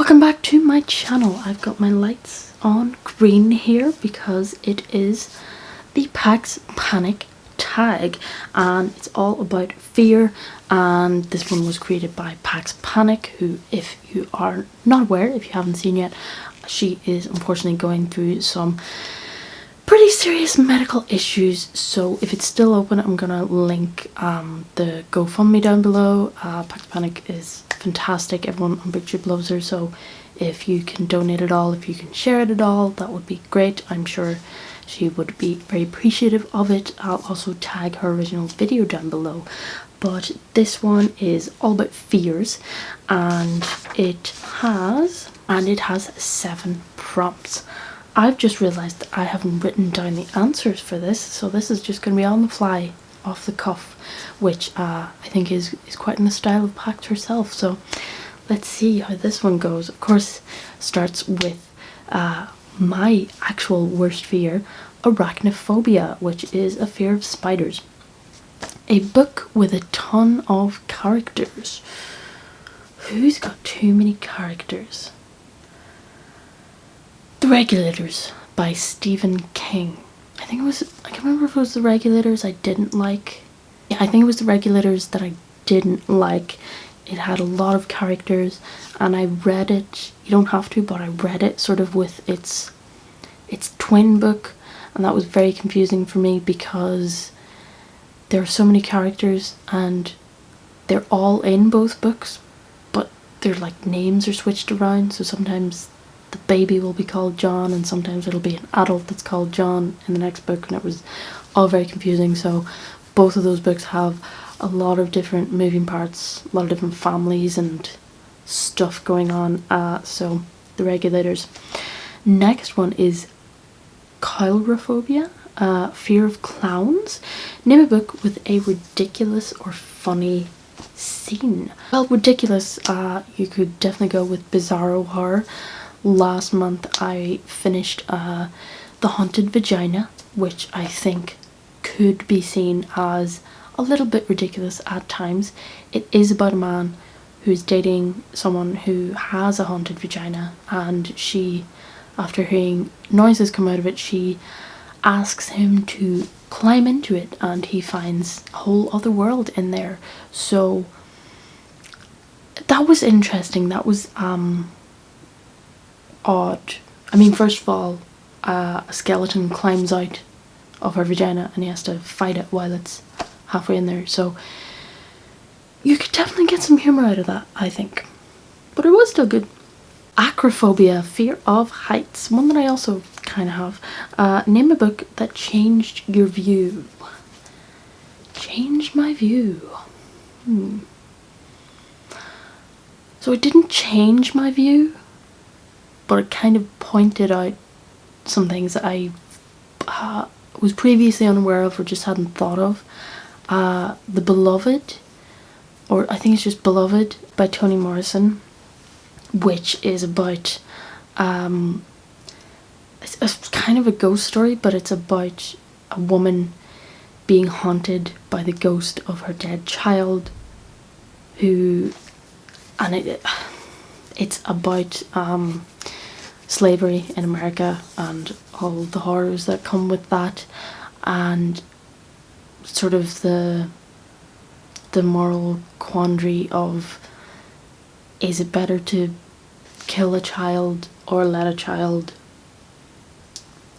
Welcome back to my channel. I've got my lights on green here because it is the Pax Panic tag and it's all about fear, and this one was created by Pax Panic, who, if you are not aware, if you haven't seen yet, she is unfortunately going through some pretty serious medical issues. So if it's still open, I'm gonna link the GoFundMe down below. Pax Panic is fantastic. Everyone on BookTube loves her, so if you can donate at all, if you can share it at all, that would be great. I'm sure she would be very appreciative of it. I'll also tag her original video down below. But this one is all about fears, and it has 7 prompts. I've just realised that I haven't written down the answers for this, so this is just going to be on the fly, off the cuff, which I think is quite in the style of Pax herself. So let's see how this one goes. Of course, starts with my actual worst fear, Arachnophobia, which is a fear of spiders. A book with a ton of characters. Who's got too many characters? The Regulators by Stephen King. I can't remember if it was The Regulators I didn't like. Yeah, I think it was The Regulators that I didn't like. It had a lot of characters and I read it, you don't have to, but I read it sort of with its twin book, and that was very confusing for me because there are so many characters and they're all in both books, but their like names are switched around, so sometimes the baby will be called John and sometimes it'll be an adult that's called John in the next book, and it was all very confusing. So both of those books have a lot of different moving parts, a lot of different families and stuff going on. So The Regulators. Next one is Coulrophobia, fear of clowns. Name a book with a ridiculous or funny scene. Well, ridiculous, you could definitely go with Bizarro Horror. Last month I finished The Haunted Vagina, which I think could be seen as a little bit ridiculous at times. It is about a man who's dating someone who has a haunted vagina, and she, after hearing noises come out of it, she asks him to climb into it, and he finds a whole other world in there. So that was interesting. That was odd. I mean, first of all, a skeleton climbs out of her vagina and he has to fight it while it's halfway in there, so you could definitely get some humour out of that, I think, but it was still good. Acrophobia, fear of heights, one that I also kind of have. Name a book that changed your view. Changed my view. So it didn't change my view, but it kind of pointed out some things that I was previously unaware of or just hadn't thought of. The Beloved, or I think it's just Beloved, by Toni Morrison, which is about it's kind of a ghost story, but it's about a woman being haunted by the ghost of her dead child, it's about slavery in America and all the horrors that come with that, and sort of the moral quandary of, is it better to kill a child or let a child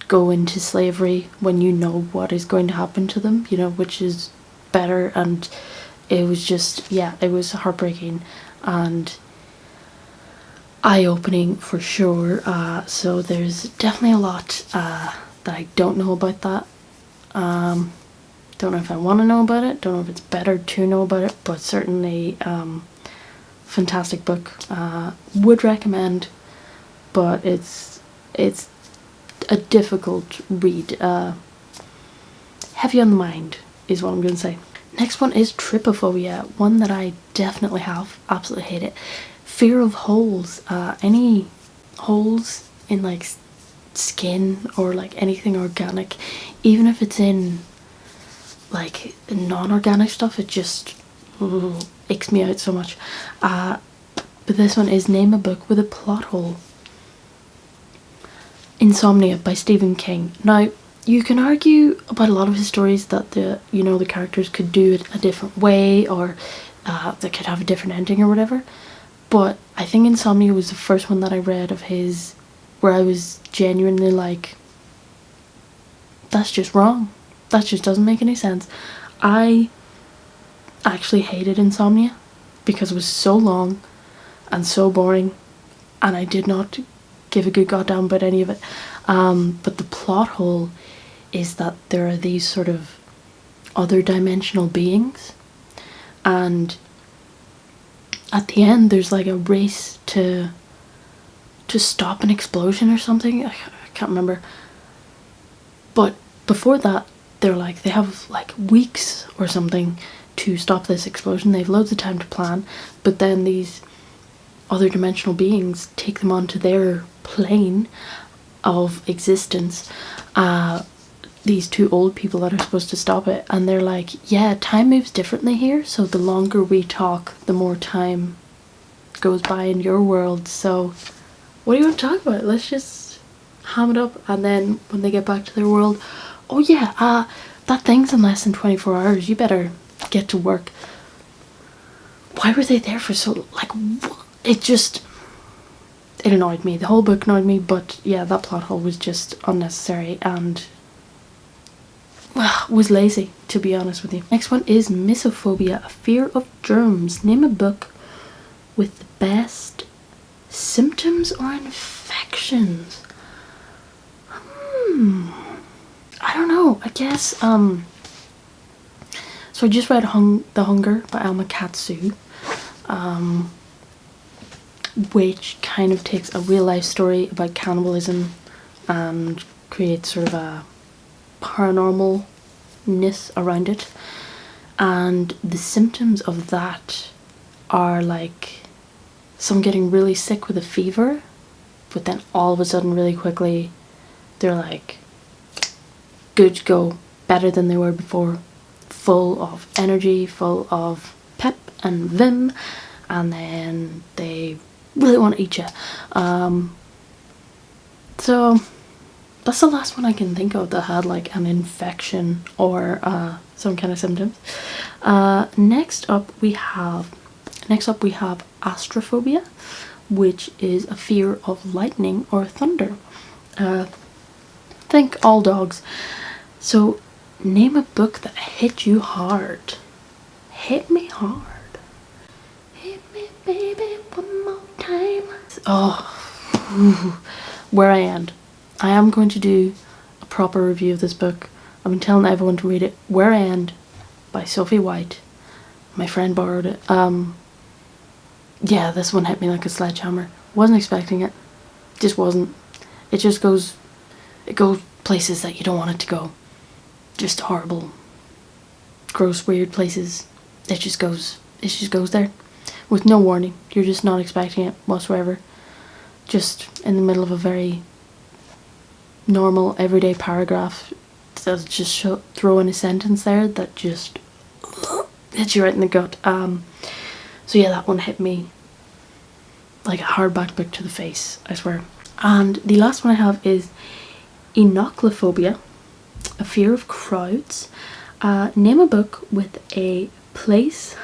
go into slavery when you know what is going to happen to them, you know, which is better? And it was just, yeah, it was heartbreaking and eye-opening for sure. So there's definitely a lot that I don't know about that. Don't know if I want to know about it, don't know if it's better to know about it, but certainly fantastic book. Would recommend, but it's a difficult read. Heavy on the mind is what I'm going to say. Next one is Trypophobia, one that I definitely have, absolutely hate it. Fear of holes. Any holes in like skin or like anything organic, even if it's in like non-organic stuff, it just icks me out so much. but this one is Name a Book with a Plot Hole. Insomnia by Stephen King. Now, you can argue about a lot of his stories that the characters could do it a different way, or they could have a different ending or whatever. But I think Insomnia was the first one that I read of his where I was genuinely like, that's just wrong. That just doesn't make any sense. I actually hated Insomnia because it was so long and so boring, and I did not give a good goddamn about any of it. But the plot hole is that there are these sort of other dimensional beings, and at the end there's like a race to stop an explosion or something. I can't remember. But before that, they have like weeks or something to stop this explosion. They have loads of time to plan, but then these other dimensional beings take them onto their plane of existence, these two old people that are supposed to stop it, and they're like, yeah, time moves differently here, so the longer we talk, the more time goes by in your world, so what do you want to talk about? Let's just ham it up. And then when they get back to their world, oh yeah, that thing's in less than 24 hours, you better get to work. Why were they there for so, like, it annoyed me. The whole book annoyed me, but yeah, that plot hole was just unnecessary and was lazy, to be honest with you. Next one is Misophobia, a fear of germs. Name a book with the best symptoms or infections. I don't know. I guess so I just read The Hunger by Alma Katsu, which kind of takes a real life story about cannibalism and creates sort of a paranormalness around it, and the symptoms of that are like someone getting really sick with a fever, but then all of a sudden really quickly they're like good to go, better than they were before, full of energy, full of pep and vim, and then they really want to eat you. So that's the last one I can think of that had like an infection or some kind of symptoms. Next up we have Astrophobia, which is a fear of lightning or thunder. Think all dogs. So name a book that hit you hard. Hit me hard. Hit me, baby, one more time. Oh, Where I End. I am going to do a proper review of this book. I've been telling everyone to read it. Where I End by Sophie White. My friend borrowed it. Yeah, this one hit me like a sledgehammer. Wasn't expecting it. Just wasn't. It goes places that you don't want it to go. Just horrible, gross, weird places. It just goes there with no warning. You're just not expecting it whatsoever. Just in the middle of a very normal, everyday paragraph, they'll just throw in a sentence there that just hits you right in the gut. So yeah, that one hit me like a hardback book to the face, I swear. And the last one I have is Enochlophobia, a fear of crowds. Name a book with a place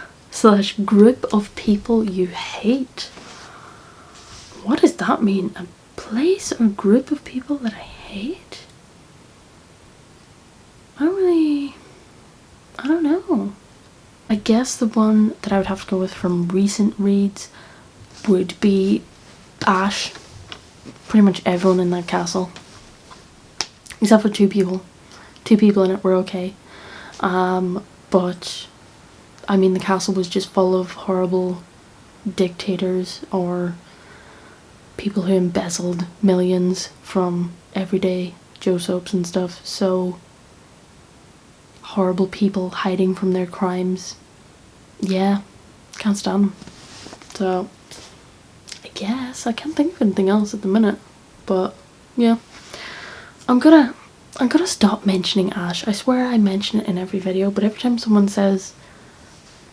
/ group of people you hate. What does that mean? A place or group of people that I hate? I don't know. I guess the one that I would have to go with from recent reads would be Ash. Pretty much everyone in that castle, except for two people in it were okay, but I mean the castle was just full of horrible dictators or people who embezzled millions from everyday Joe soaps and stuff, so horrible people hiding from their crimes. Yeah, can't stand them. So I guess I can't think of anything else at the minute, but yeah, I'm gonna stop mentioning Ash. I swear I mention it in every video, but every time someone says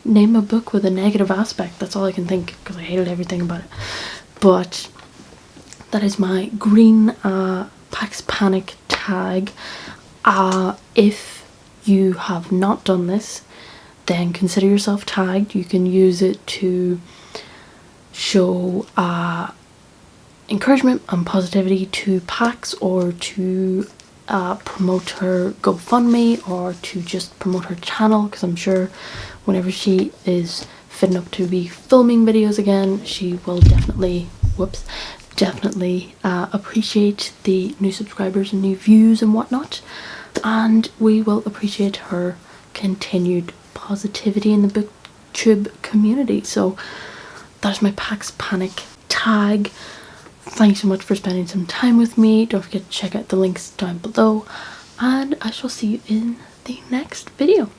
name a book with a negative aspect. That's all I can think, because I hated everything about it. But that is my green Pax Panic tag. If you have not done this, then consider yourself tagged. You can use it to show encouragement and positivity to Pax, or to promote her GoFundMe, or to just promote her channel, because I'm sure whenever she is fitting up to be filming videos again, she will definitely appreciate the new subscribers and new views and whatnot, and we will appreciate her continued positivity in the booktube community. So that is my Pax Panic tag. Thanks so much for spending some time with me. Don't forget to check out the links down below, and I shall see you in the next video.